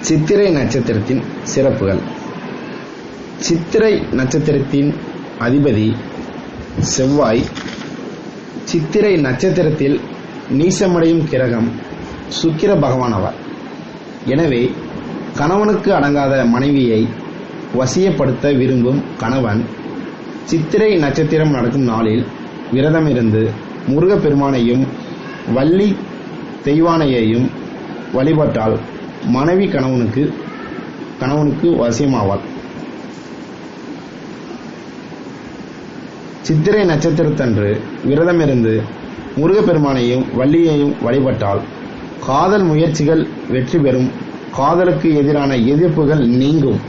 சித்திரை நட்சத்திரத்தின் சிறப்புகள். சித்திரை நட்சத்திரத்தின் அதிபதி செவ்வாய். சித்திரை நட்சத்திரத்தில் நீசமடையும் கிரகம் சுக்கிர பகவான் ஆவார். எனவே கணவனுக்கு அடங்காத மனைவியை வசியப்படுத்த விரும்பும் கணவன் சித்திரை நட்சத்திரம் நடக்கும் நாளில் விரதமிருந்து முருகப்பெருமானையும் வள்ளி தெய்வானையையும் வழிபட்டால் மனைவி கணவனுக்கு வசியமாவாள். சித்திரை நட்சத்திரத்தன்று விரதமிருந்து முருகப்பெருமானையும் வள்ளியையும் வழிபட்டால் காதல் முயற்சிகள் வெற்றி பெறும், காதலுக்கு எதிரான எதிர்ப்புகள் நீங்கும்,